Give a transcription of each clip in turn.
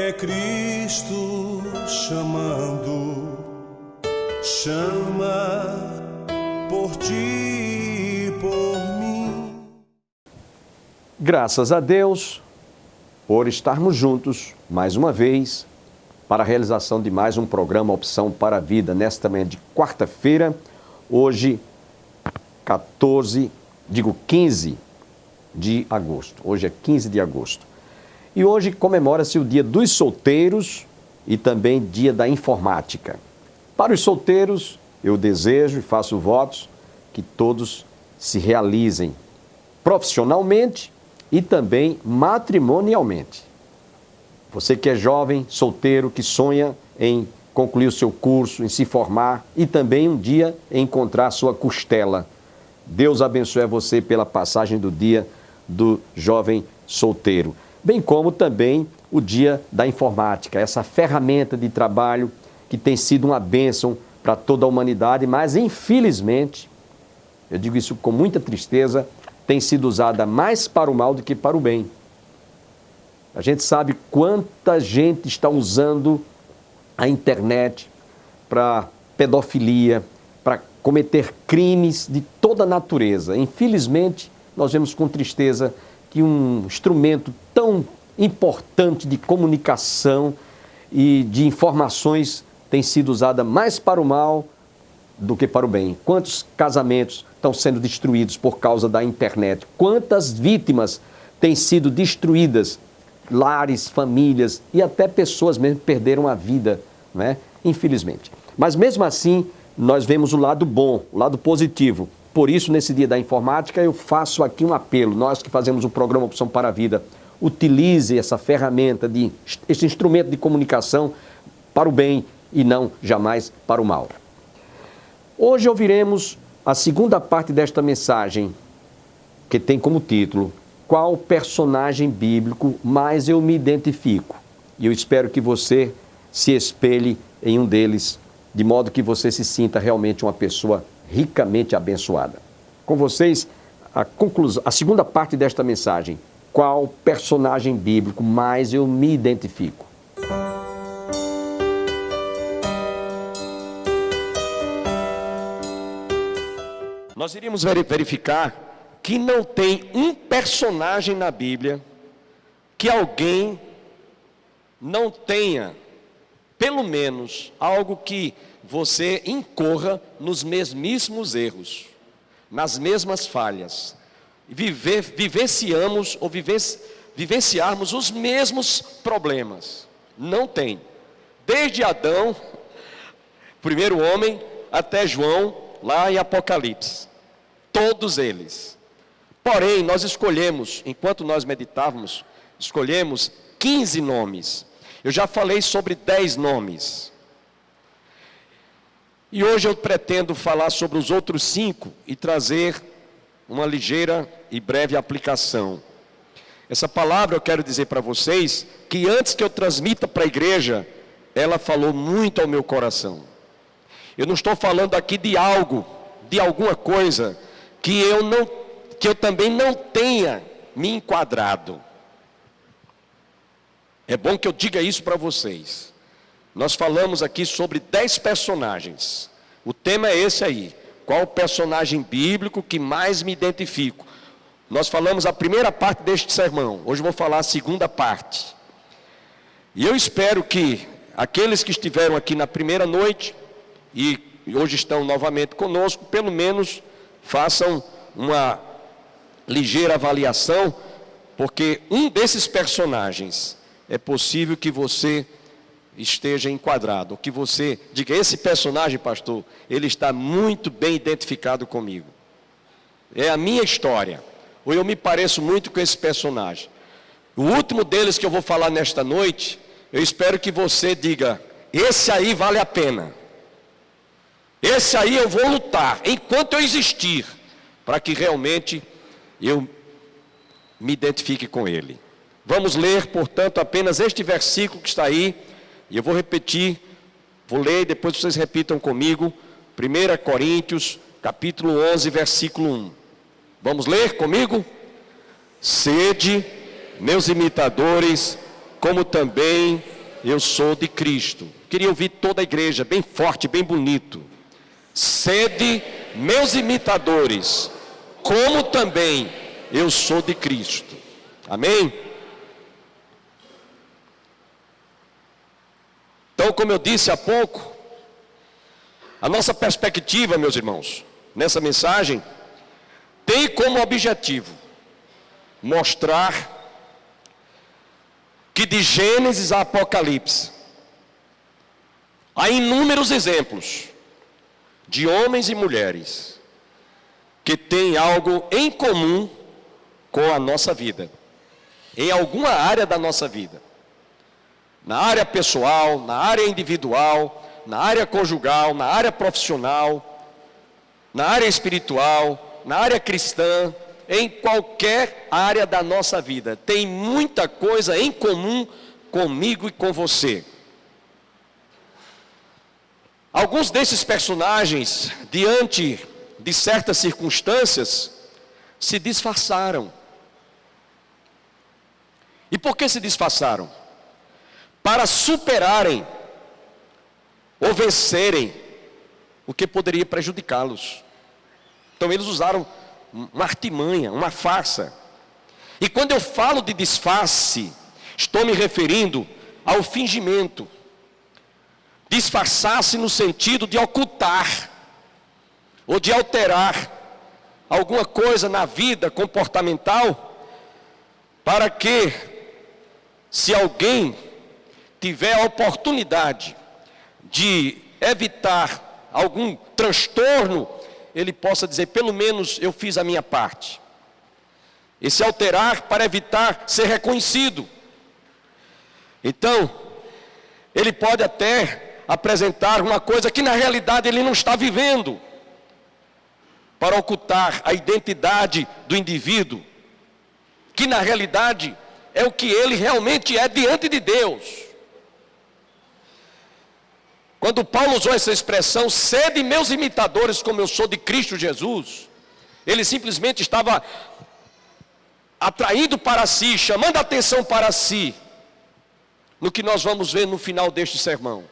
É Cristo chamando, chama por ti e por mim. Graças a Deus por estarmos juntos mais uma vez para a realização de mais um programa Opção para a Vida nesta manhã de quarta-feira, hoje 15 de agosto. Hoje é 15 de agosto. E hoje comemora-se o Dia dos Solteiros e também Dia da Informática. Para os solteiros, eu desejo e faço votos que todos se realizem profissionalmente e também matrimonialmente. Você que é jovem, solteiro, que sonha em concluir o seu curso, em se formar e também um dia encontrar sua costela. Deus abençoe você pela passagem do Dia do Jovem Solteiro. Bem como também o Dia da Informática, essa ferramenta de trabalho que tem sido uma bênção para toda a humanidade, mas infelizmente, eu digo isso com muita tristeza, tem sido usada mais para o mal do que para o bem. A gente sabe quanta gente está usando a internet para pedofilia, para cometer crimes de toda natureza. Infelizmente, nós vemos com tristeza que um instrumento tão importante de comunicação e de informações tem sido usada mais para o mal do que para o bem. Quantos casamentos estão sendo destruídos por causa da internet? Quantas vítimas têm sido destruídas? Lares, famílias e até pessoas mesmo perderam a vida, né? Infelizmente. Mas mesmo assim, nós vemos o lado bom, o lado positivo. Por isso, nesse Dia da Informática, eu faço aqui um apelo. Nós que fazemos o programa Opção para a Vida, utilize essa ferramenta, esse instrumento de comunicação para o bem e não jamais para o mal. Hoje ouviremos a segunda parte desta mensagem, que tem como título: Qual personagem bíblico mais eu me identifico? E eu espero que você se espelhe em um deles, de modo que você se sinta realmente uma pessoa ricamente abençoada. Com vocês, a segunda parte desta mensagem: Qual personagem bíblico mais eu me identifico? Nós iríamos verificar que não tem um personagem na Bíblia que alguém não tenha, pelo menos, algo que você incorra nos mesmíssimos erros, nas mesmas falhas. Vivenciamos ou vivenciarmos os mesmos problemas. Não tem. Desde Adão, primeiro homem, até João, lá em Apocalipse. Todos eles. Porém, nós escolhemos, enquanto nós meditávamos, escolhemos 15 nomes. Eu já falei sobre 10 nomes. E hoje eu pretendo falar sobre os outros 5 e trazer uma ligeira e breve aplicação. Essa palavra eu quero dizer para vocês que antes que eu transmita para a igreja, ela falou muito ao meu coração. Eu não estou falando aqui de algo, de alguma coisa que eu também não tenha me enquadrado. É bom que eu diga isso para vocês. Nós falamos aqui sobre 10 personagens. O tema é esse aí. Qual o personagem bíblico que mais me identifico? Nós falamos a primeira parte deste sermão. Hoje eu vou falar a segunda parte. E eu espero que aqueles que estiveram aqui na primeira noite e hoje estão novamente conosco, pelo menos façam uma ligeira avaliação, porque um desses personagens é possível que você esteja enquadrado, que você diga: esse personagem, pastor, ele está muito bem identificado comigo. É a minha história, ou eu me pareço muito com esse personagem. O último deles que eu vou falar nesta noite, eu espero que você diga: esse aí vale a pena. Esse aí eu vou lutar enquanto eu existir, para que realmente eu me identifique com ele. Vamos ler, portanto, apenas este versículo que está aí. E eu vou repetir, vou ler e depois vocês repitam comigo. 1 Coríntios, capítulo 11, versículo 1. Vamos ler comigo? Sede meus imitadores, como também eu sou de Cristo. Queria ouvir toda a igreja, bem forte, bem bonito. Sede meus imitadores, como também eu sou de Cristo. Amém? Então, como eu disse há pouco, a nossa perspectiva, meus irmãos, nessa mensagem, tem como objetivo mostrar que de Gênesis a Apocalipse há inúmeros exemplos de homens e mulheres que têm algo em comum com a nossa vida, em alguma área da nossa vida, na área pessoal, na área individual, na área conjugal, na área profissional, na área espiritual, na área cristã, em qualquer área da nossa vida. Tem muita coisa em comum comigo e com você. Alguns desses personagens, diante de certas circunstâncias, se disfarçaram. E por que se disfarçaram? Para superarem ou vencerem o que poderia prejudicá-los. Então eles usaram uma artimanha, uma farsa. E quando eu falo de disfarce, estou me referindo ao fingimento. Disfarçar-se no sentido de ocultar ou de alterar alguma coisa na vida comportamental, para que, se alguém tiver a oportunidade de evitar algum transtorno, ele possa dizer, pelo menos eu fiz a minha parte. Esse alterar para evitar ser reconhecido. Então, ele pode até apresentar uma coisa que na realidade ele não está vivendo, para ocultar a identidade do indivíduo, que na realidade é o que ele realmente é diante de Deus. Quando Paulo usou essa expressão, sede meus imitadores como eu sou de Cristo Jesus, ele simplesmente estava atraindo para si, chamando a atenção para si, no que nós vamos ver no final deste sermão.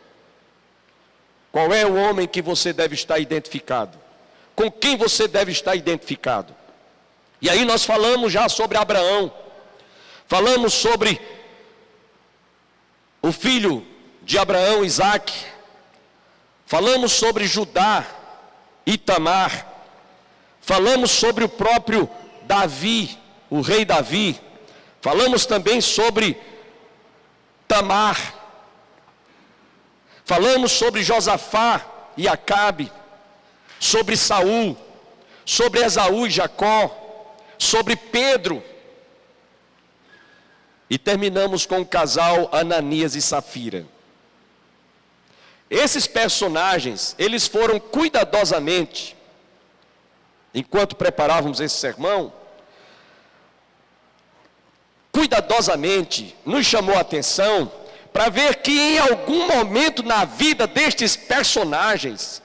Qual é o homem que você deve estar identificado? Com quem você deve estar identificado? E aí nós falamos já sobre Abraão, falamos sobre o filho de Abraão, Isaque, falamos sobre Judá e Tamar, falamos sobre o próprio Davi, o rei Davi, falamos também sobre Tamar, falamos sobre Josafá e Acabe, sobre Saul, sobre Esaú e Jacó, sobre Pedro, e terminamos com o casal Ananias e Safira. Esses personagens, eles foram cuidadosamente, enquanto preparávamos esse sermão, cuidadosamente nos chamou a atenção para ver que em algum momento na vida destes personagens,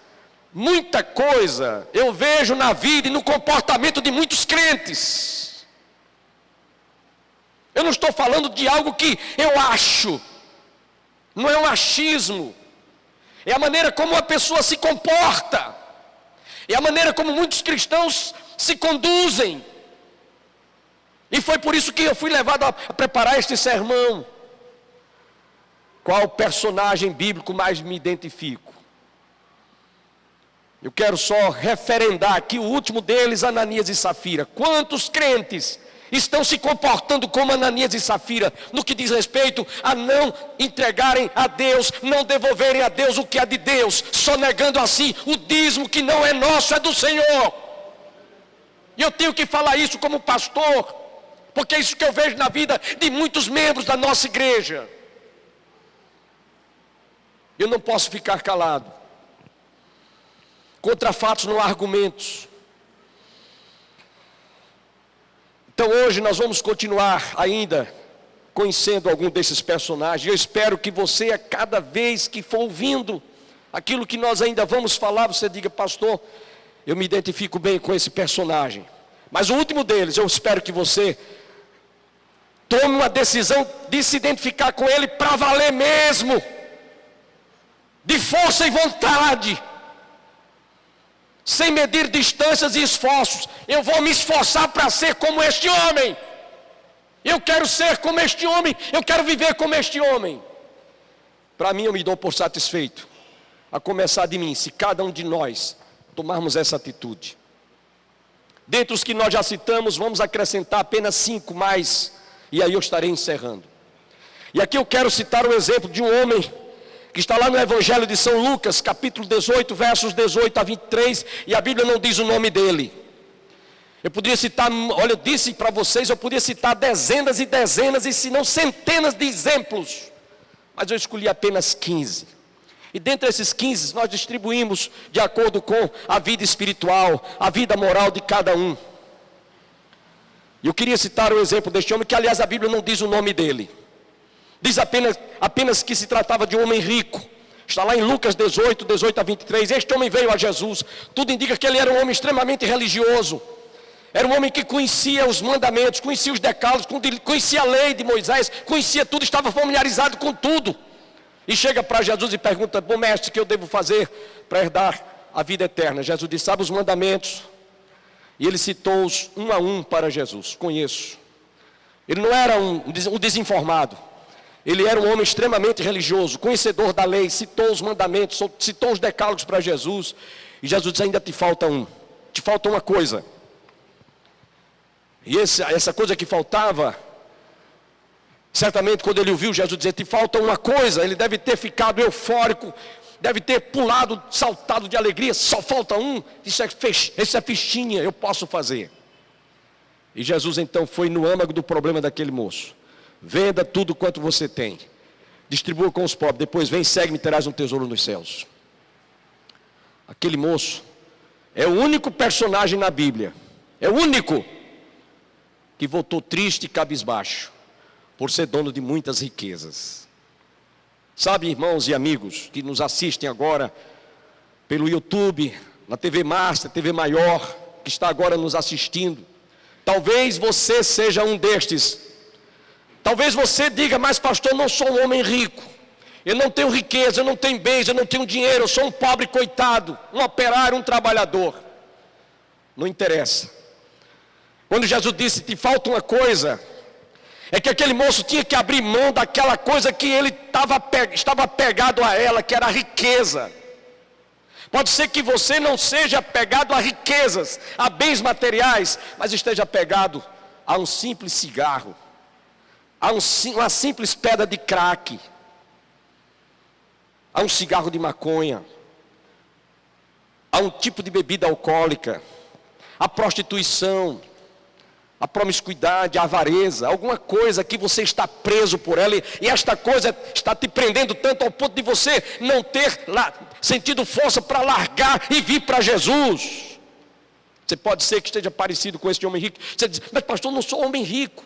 muita coisa eu vejo na vida e no comportamento de muitos crentes. Eu não estou falando de algo que eu acho, não é um achismo, é a maneira como uma pessoa se comporta, é a maneira como muitos cristãos se conduzem. E foi por isso que eu fui levado a preparar este sermão. Qual personagem bíblico mais me identifico? Eu quero só referendar aqui o último deles, Ananias e Safira. Quantos crentes estão se comportando como Ananias e Safira, no que diz respeito a não entregarem a Deus, não devolverem a Deus o que é de Deus, só negando assim o dízimo que não é nosso, é do Senhor. E eu tenho que falar isso como pastor, porque é isso que eu vejo na vida de muitos membros da nossa igreja. Eu não posso ficar calado. Contra fatos não há argumentos. Então hoje nós vamos continuar ainda conhecendo algum desses personagens. Eu espero que você, a cada vez que for ouvindo aquilo que nós ainda vamos falar, você diga, pastor, eu me identifico bem com esse personagem. Mas o último deles, eu espero que você Tome uma decisão de se identificar com Ele para valer mesmo, de força e vontade, sem medir distâncias e esforços. Eu vou me esforçar para ser como este homem. Eu quero ser como este homem, eu quero viver como este homem. Para mim, eu me dou por satisfeito, a começar de mim, se cada um de nós tomarmos essa atitude. Dentre os que nós já citamos, vamos acrescentar apenas 5 mais, e aí eu estarei encerrando. E aqui eu quero citar o exemplo de um homem que está lá no Evangelho de São Lucas, capítulo 18, versos 18 a 23, e a Bíblia não diz o nome dele. Eu poderia citar, olha, eu disse para vocês, eu poderia citar dezenas e dezenas, e se não centenas de exemplos, mas eu escolhi apenas 15. E dentre esses 15, nós distribuímos de acordo com a vida espiritual, a vida moral de cada um. E eu queria citar o exemplo deste homem, que aliás a Bíblia não diz o nome dele. Diz apenas que se tratava de um homem rico. Está lá em Lucas 18, 18 a 23. Este homem veio a Jesus. Tudo indica que ele era um homem extremamente religioso. Era um homem que conhecia os mandamentos, conhecia os decálogos, conhecia a lei de Moisés, conhecia tudo, estava familiarizado com tudo. E chega para Jesus e pergunta: bom mestre, o que eu devo fazer para herdar a vida eterna? Jesus disse: sabe os mandamentos? E ele citou-os um a um para Jesus. Conheço. Ele não era um desinformado. Ele era um homem extremamente religioso, conhecedor da lei, citou os mandamentos, citou os decálogos para Jesus. E Jesus disse: ainda te falta um. Te falta uma coisa. E essa coisa que faltava, certamente quando ele ouviu Jesus dizer: te falta uma coisa, ele deve ter ficado eufórico, deve ter pulado, saltado de alegria. Só falta um, isso é fichinha, eu posso fazer. E Jesus então foi no âmago do problema daquele moço: venda tudo quanto você tem, distribua com os pobres, depois vem, segue-me, terás um tesouro nos céus. Aquele moço é o único personagem na Bíblia, é o único que voltou triste e cabisbaixo, por ser dono de muitas riquezas. Sabe, irmãos e amigos que nos assistem agora pelo YouTube, na TV Master, TV Maior, que está agora nos assistindo, talvez você seja um destes. Talvez você diga: mas pastor, não sou um homem rico, eu não tenho riqueza, eu não tenho bens, eu não tenho dinheiro, eu sou um pobre coitado, um operário, um trabalhador. Não interessa. Quando Jesus disse: te falta uma coisa, é que aquele moço tinha que abrir mão daquela coisa que ele estava apegado a ela, que era a riqueza. Pode ser que você não seja apegado a riquezas, a bens materiais, mas esteja apegado a um simples cigarro, a uma simples pedra de crack, a um cigarro de maconha, a um tipo de bebida alcoólica, a prostituição, a promiscuidade, a avareza, alguma coisa que você está preso por ela, e esta coisa está te prendendo tanto ao ponto de você não ter sentido força para largar e vir para Jesus. Você pode ser que esteja parecido com esse homem rico. Você diz: mas pastor, eu não sou homem rico,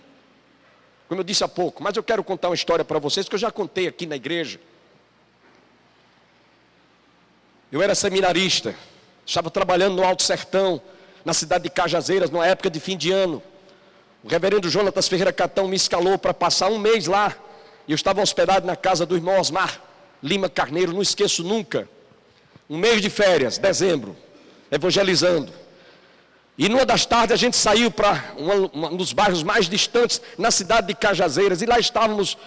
como eu disse há pouco. Mas eu quero contar uma história para vocês, que eu já contei aqui na igreja. Eu era seminarista, estava trabalhando no Alto Sertão, na cidade de Cajazeiras, numa época de fim de ano. O reverendo Jonatas Ferreira Catão me escalou para passar um mês lá. E eu estava hospedado na casa do irmão Osmar Lima Carneiro, não esqueço nunca. Um mês de férias, dezembro, evangelizando. E numa das tardes a gente saiu para um dos bairros mais distantes, na cidade de Cajazeiras. E lá estávamos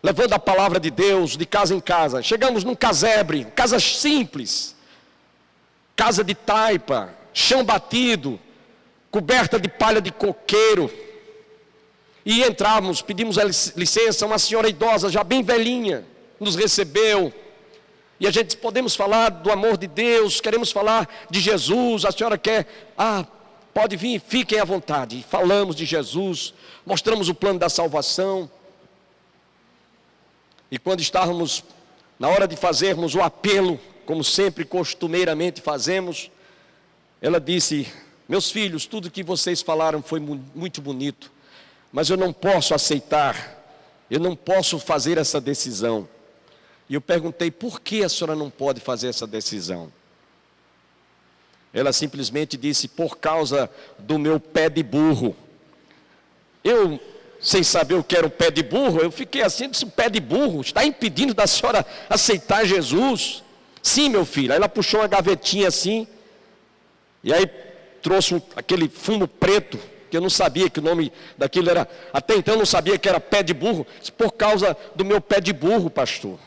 levando a palavra de Deus, de casa em casa. Chegamos num casebre, casa simples, casa de taipa, chão batido, coberta de palha de coqueiro. E entramos, pedimos licença, uma senhora idosa, já bem velhinha, nos recebeu. E a gente disse: podemos falar do amor de Deus, queremos falar de Jesus, a senhora quer? Pode vir, fiquem à vontade. E falamos de Jesus, mostramos o plano da salvação. E quando estávamos na hora de fazermos o apelo, como sempre costumeiramente fazemos, ela disse: meus filhos, tudo que vocês falaram foi muito bonito, mas eu não posso aceitar, eu não posso fazer essa decisão. E eu perguntei: por que a senhora não pode fazer essa decisão? Ela simplesmente disse: por causa do meu pé de burro. Eu sem saber o que era o pé de burro, eu fiquei assim, disse, o pé de burro está impedindo da senhora aceitar Jesus? Sim, meu filho. Aí ela puxou uma gavetinha assim, e aí trouxe aquele fumo preto, que eu não sabia que o nome daquilo era, até então eu não sabia que era pé de burro, por causa do meu pé de burro, pastor.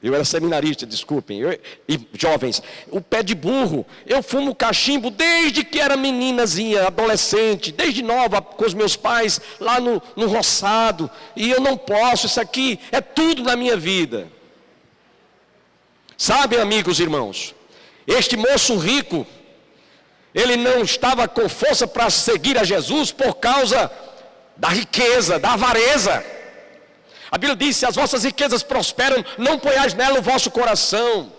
Eu era seminarista, desculpem, e jovens, o pé de burro, eu fumo cachimbo desde que era meninazinha, adolescente, desde nova, com os meus pais, lá no roçado, e eu não posso, isso aqui é tudo na minha vida. Sabem, amigos e irmãos, este moço rico, ele não estava com força para seguir a Jesus por causa da riqueza, da avareza. A Bíblia diz, se as vossas riquezas prosperam, não ponhais nela o vosso coração.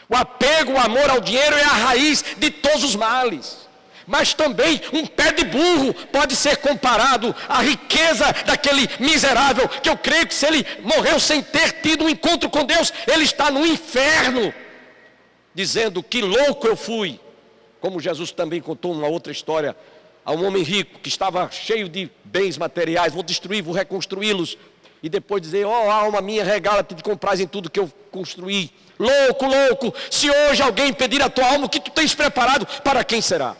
O apego, o amor ao dinheiro é a raiz de todos os males. Mas também um pé de burro pode ser comparado à riqueza daquele miserável, que eu creio que se ele morreu sem ter tido um encontro com Deus, ele está no inferno, dizendo que louco eu fui. Como Jesus também contou uma outra história, a um homem rico que estava cheio de bens materiais, vou destruir, vou reconstruí-los, e depois dizer, alma minha, regala-te de comprar em tudo que eu construí. Louco, louco, se hoje alguém pedir a tua alma, o que tu tens preparado, para quem será?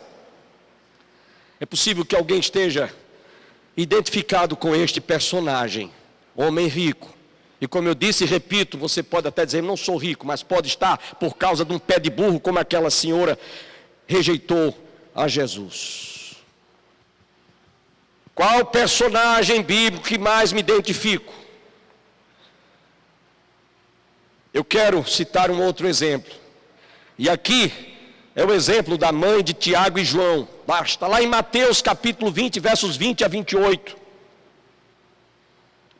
É possível que alguém esteja identificado com este personagem, homem rico. E como eu disse e repito, você pode até dizer, não sou rico, mas pode estar por causa de um pé de burro, como aquela senhora rejeitou a Jesus. Qual personagem bíblico que mais me identifico? Eu quero citar um outro exemplo. E aqui é o exemplo da mãe de Tiago e João. Está lá em Mateus capítulo 20, versos 20 a 28.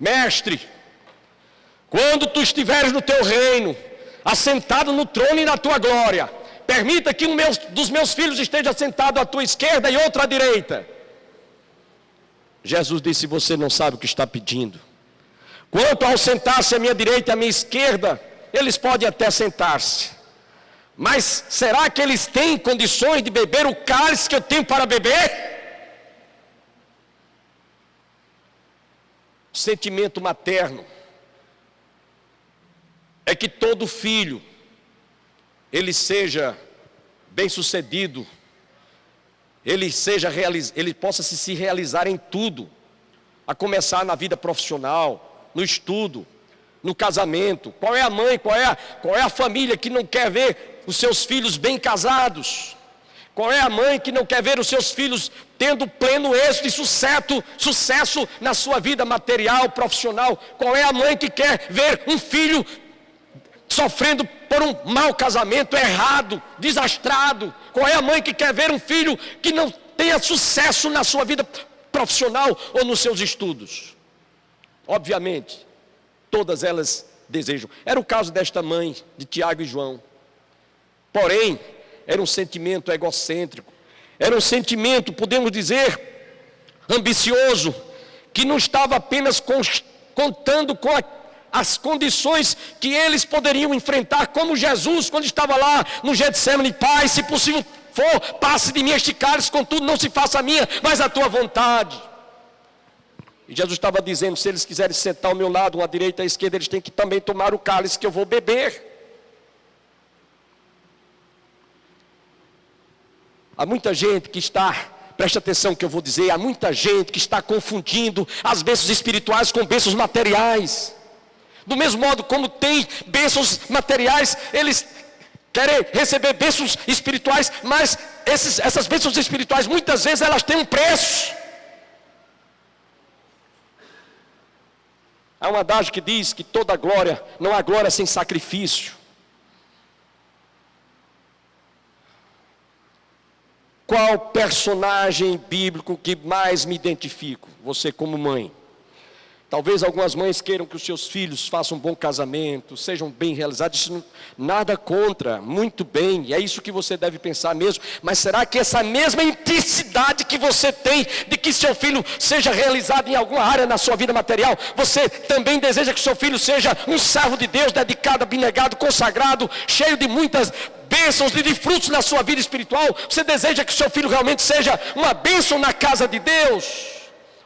Mestre, quando tu estiveres no teu reino, assentado no trono e na tua glória, permita que um dos meus filhos esteja sentado à tua esquerda e outro à direita. Jesus disse, você não sabe o que está pedindo. Quanto ao sentar-se à minha direita e à minha esquerda, eles podem até sentar-se. Mas será que eles têm condições de beber o cálice que eu tenho para beber? O sentimento materno é que todo filho, ele seja bem-sucedido, ele possa se realizar em tudo, a começar na vida profissional, no estudo, no casamento. Qual é a mãe, qual é a família que não quer ver os seus filhos bem casados? Qual é a mãe que não quer ver os seus filhos tendo pleno êxito e sucesso na sua vida material, profissional? Qual é a mãe que quer ver um filho sofrendo por um mau casamento, errado, desastrado? Qual é a mãe que quer ver um filho que não tenha sucesso na sua vida profissional ou nos seus estudos? Obviamente, todas elas desejam. Era o caso desta mãe de Tiago e João. Porém, era um sentimento egocêntrico, era um sentimento, podemos dizer, ambicioso, que não estava apenas contando com as condições que eles poderiam enfrentar, como Jesus, quando estava lá no Getsemane: Pai, se possível for, passe de mim este cálice, contudo não se faça a minha, mas a tua vontade. E Jesus estava dizendo, se eles quiserem sentar ao meu lado, uma à direita e à esquerda, eles têm que também tomar o cálice que eu vou beber. Há muita gente que está, preste atenção no que eu vou dizer, há muita gente que está confundindo as bênçãos espirituais com bênçãos materiais. Do mesmo modo como tem bênçãos materiais, eles querem receber bênçãos espirituais, mas essas bênçãos espirituais, muitas vezes elas têm um preço. Há um adágio que diz que toda glória, não há glória sem sacrifício. Qual personagem bíblico que mais me identifico? Você como mãe. Talvez algumas mães queiram que os seus filhos façam um bom casamento, sejam bem realizados. Isso nada contra, muito bem, é isso que você deve pensar mesmo. Mas será que essa mesma intensidade que você tem de que seu filho seja realizado em alguma área na sua vida material, você também deseja que seu filho seja um servo de Deus, dedicado, abnegado, consagrado, cheio de muitas bênçãos e de frutos na sua vida espiritual? Você deseja que seu filho realmente seja uma bênção na casa de Deus?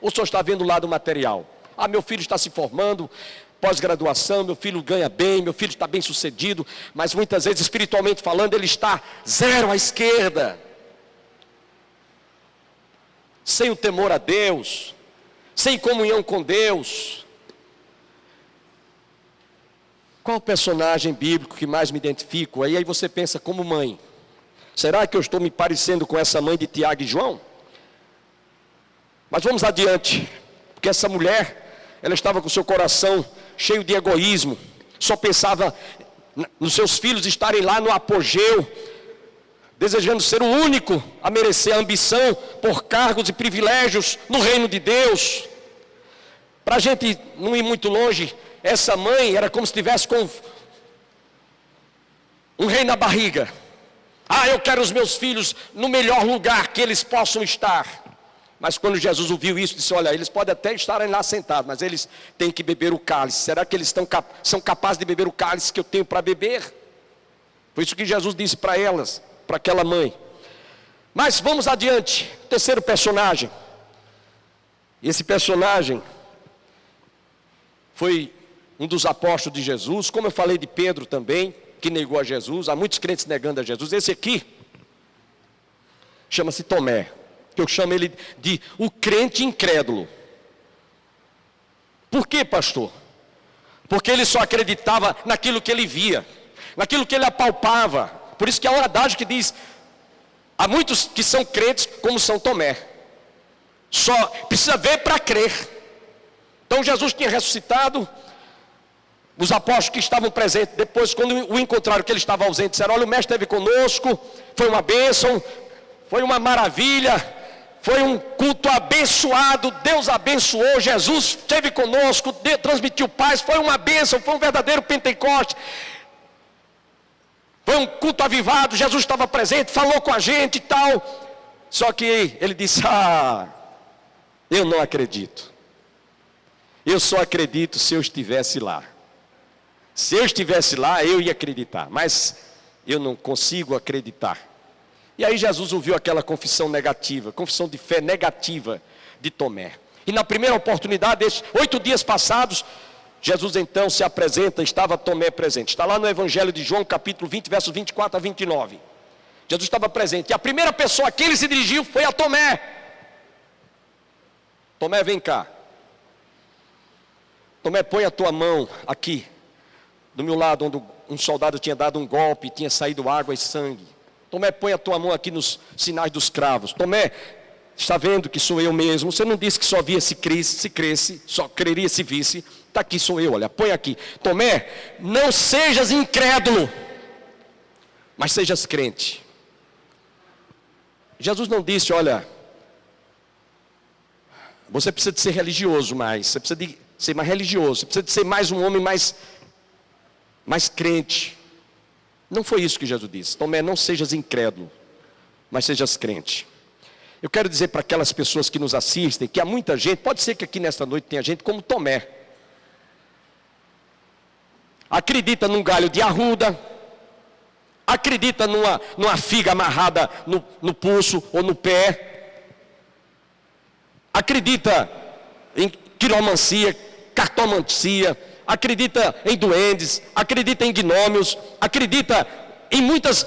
Ou só está vendo o lado material? Ah, meu filho está se formando, pós-graduação, meu filho ganha bem, meu filho está bem sucedido, mas muitas vezes, espiritualmente falando, ele está zero à esquerda. Sem o temor a Deus, sem comunhão com Deus. Qual o personagem bíblico que mais me identifico? Aí você pensa como mãe. Será que eu estou me parecendo com essa mãe de Tiago e João? Mas vamos adiante, porque essa mulher, ela estava com seu coração cheio de egoísmo, só pensava nos seus filhos estarem lá no apogeu, desejando ser o único a merecer a ambição por cargos e privilégios no reino de Deus. Para a gente não ir muito longe, essa mãe era como se estivesse com um rei na barriga. Ah, eu quero os meus filhos no melhor lugar que eles possam estar. Mas quando Jesus ouviu isso, disse, olha, eles podem até estarem lá sentados, mas eles têm que beber o cálice. Será que eles são capazes de beber o cálice que eu tenho para beber? Foi isso que Jesus disse para elas, para aquela mãe. Mas vamos adiante, terceiro personagem. Esse personagem foi um dos apóstolos de Jesus, como eu falei de Pedro também, que negou a Jesus. Há muitos crentes negando a Jesus. Esse aqui chama-se Tomé, que eu chamo ele de o crente incrédulo. Por quê, pastor? Porque ele só acreditava naquilo que ele via, naquilo que ele apalpava. Por isso que há um adágio que diz, há muitos que são crentes como São Tomé, só precisa ver para crer. Então Jesus tinha ressuscitado, os apóstolos que estavam presentes, depois quando o encontraram que ele estava ausente, disseram, olha, o mestre esteve conosco, foi uma bênção, foi uma maravilha, foi um culto abençoado, Deus abençoou, Jesus esteve conosco, transmitiu paz, foi uma bênção, foi um verdadeiro Pentecoste, foi um culto avivado, Jesus estava presente, falou com a gente e tal. Só que ele disse, eu não acredito, eu só acredito se eu estivesse lá. Se eu estivesse lá, eu ia acreditar, mas eu não consigo acreditar. E aí Jesus ouviu aquela confissão negativa, confissão de fé negativa de Tomé. E na primeira oportunidade, 8 dias passados, Jesus então se apresenta, estava Tomé presente. Está lá no Evangelho de João, capítulo 20, versos 24 a 29. Jesus estava presente. E a primeira pessoa a quem ele se dirigiu foi a Tomé. Tomé, vem cá. Tomé, põe a tua mão aqui, do meu lado, onde um soldado tinha dado um golpe, tinha saído água e sangue. Tomé, põe a tua mão aqui nos sinais dos cravos. Tomé, está vendo que sou eu mesmo? Você não disse que só via se cresce, só creria se visse. Está aqui, sou eu, olha, põe aqui. Tomé, não sejas incrédulo, mas sejas crente. Jesus não disse, olha, você precisa de ser religioso mais, você precisa de ser mais religioso, você precisa de ser mais um homem mais crente. Não foi isso que Jesus disse. Tomé, não sejas incrédulo, mas sejas crente. Eu quero dizer para aquelas pessoas que nos assistem, que há muita gente, pode ser que aqui nesta noite tenha gente como Tomé. Acredita num galho de arruda, acredita numa figa amarrada no pulso ou no pé, acredita em quiromancia, cartomancia, acredita em duendes, acredita em gnômios, acredita em muitas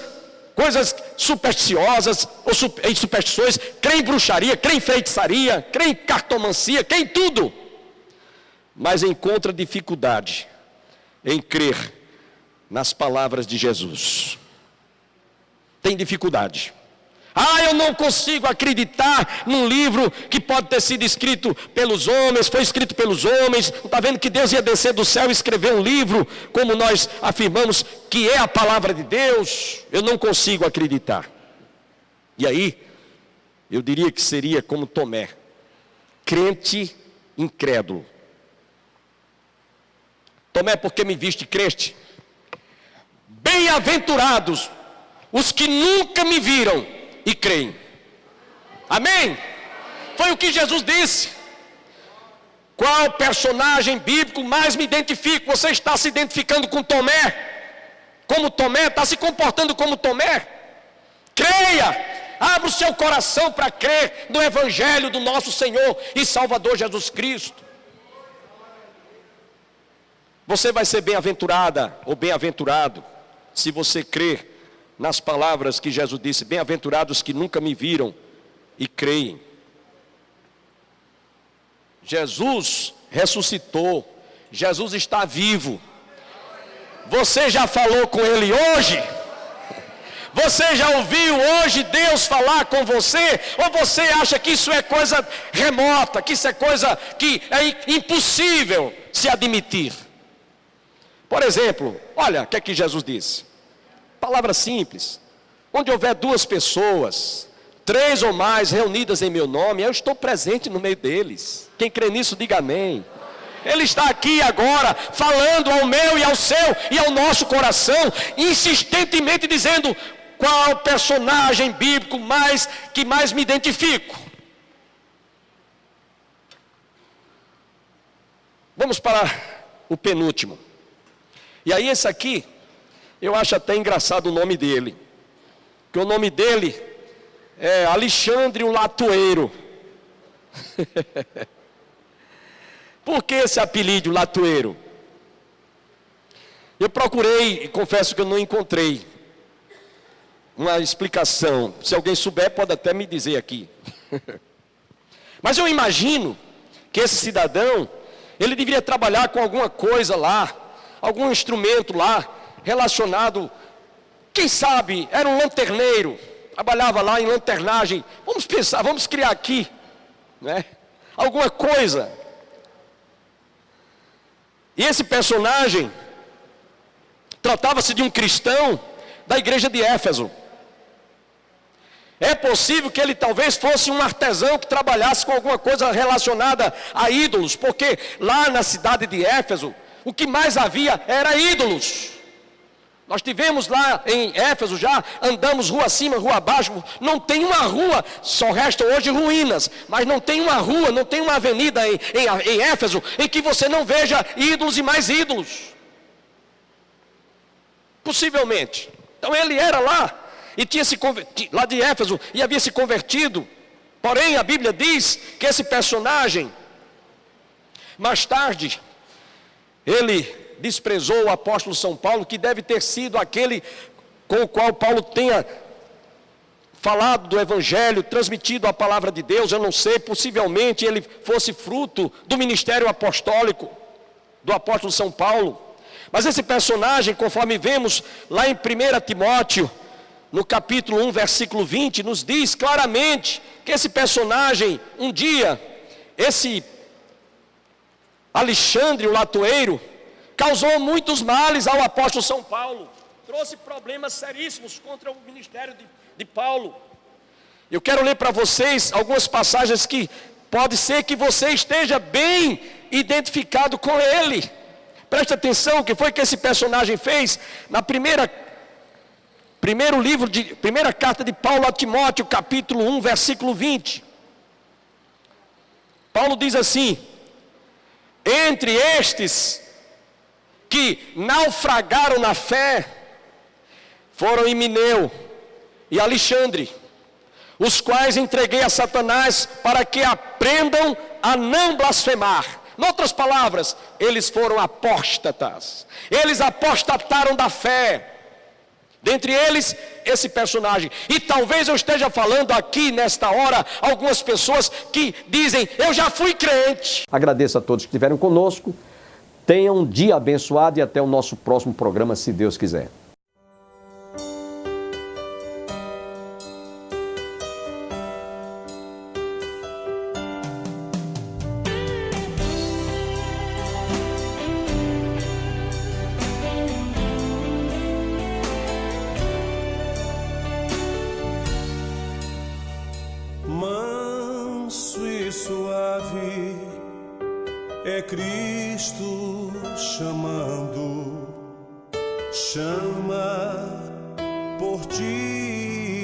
coisas supersticiosas, ou em superstições, crê em bruxaria, crê em feitiçaria, crê em cartomancia, crê em tudo, mas encontra dificuldade em crer nas palavras de Jesus. Tem dificuldade. Eu não consigo acreditar num livro que pode ter sido escrito pelos homens, foi escrito pelos homens. Não está vendo que Deus ia descer do céu e escrever um livro, como nós afirmamos que é a palavra de Deus? Eu não consigo acreditar. E aí, eu diria que seria como Tomé, crente incrédulo. Tomé, por que me viste crente? Bem-aventurados os que nunca me viram e creem. Amém? Foi o que Jesus disse. Qual personagem bíblico mais me identifico? Você está se identificando com Tomé? Como Tomé? Está se comportando como Tomé? Creia Abra o seu coração para crer no Evangelho do nosso Senhor e Salvador Jesus Cristo. Você vai ser bem-aventurada ou bem-aventurado se você crer nas palavras que Jesus disse: bem-aventurados que nunca me viram e creem. Jesus ressuscitou, Jesus está vivo. Você já falou com Ele hoje? Você já ouviu hoje Deus falar com você? Ou você acha que isso é coisa remota, que isso é coisa que é impossível se admitir? Por exemplo, olha o que é que Jesus disse. Palavra simples: onde houver 2 pessoas, 3 ou mais reunidas em meu nome, eu estou presente no meio deles. Quem crê nisso, diga amém. Ele está aqui agora, falando ao meu e ao seu e ao nosso coração, insistentemente dizendo: qual personagem bíblico que mais me identifico? Vamos para o penúltimo. E aí esse aqui, eu acho até engraçado o nome dele. Porque o nome dele é Alexandre o Latoeiro. Por que esse apelido, Latoeiro? Eu procurei e confesso que eu não encontrei uma explicação. Se alguém souber, pode até me dizer aqui. Mas eu imagino que esse cidadão, ele deveria trabalhar com alguma coisa lá, algum instrumento lá, relacionado, quem sabe, era um lanterneiro, trabalhava lá em lanternagem. Vamos pensar, vamos criar aqui, né? Alguma coisa. E esse personagem tratava-se de um cristão da igreja de Éfeso. É possível que ele talvez fosse um artesão que trabalhasse com alguma coisa relacionada a ídolos, porque lá na cidade de Éfeso, o que mais havia era ídolos. Nós tivemos lá em Éfeso, já andamos rua acima, rua abaixo, não tem uma rua, só restam hoje ruínas, mas não tem uma rua, não tem uma avenida em Éfeso em que você não veja ídolos e mais ídolos. Possivelmente. Então ele era lá, e tinha se convertido, lá de Éfeso, e havia se convertido. Porém a Bíblia diz que esse personagem, mais tarde, ele desprezou o apóstolo São Paulo, que deve ter sido aquele com o qual Paulo tenha falado do Evangelho, transmitido a palavra de Deus. Eu não sei, possivelmente ele fosse fruto do ministério apostólico do apóstolo São Paulo. Mas esse personagem, conforme vemos lá em 1 Timóteo, no capítulo 1, versículo 20, nos diz claramente que esse personagem, um dia, esse Alexandre o Latoeiro, causou muitos males ao apóstolo São Paulo, trouxe problemas seríssimos contra o ministério de Paulo. Eu quero ler para vocês algumas passagens que pode ser que você esteja bem identificado com ele. Preste atenção o que foi que esse personagem fez na primeira carta de Paulo a Timóteo, capítulo 1, versículo 20. Paulo diz assim: entre estes que naufragaram na fé, foram Himeneu e Alexandre, os quais entreguei a Satanás para que aprendam a não blasfemar. Em outras palavras, eles foram apóstatas, eles apostataram da fé. Dentre eles, esse personagem. E talvez eu esteja falando aqui nesta hora algumas pessoas que dizem: eu já fui crente. Agradeço a todos que estiveram conosco. Tenham um dia abençoado e até o nosso próximo programa, se Deus quiser. Manso e suave é Cristo chamando, chama por ti.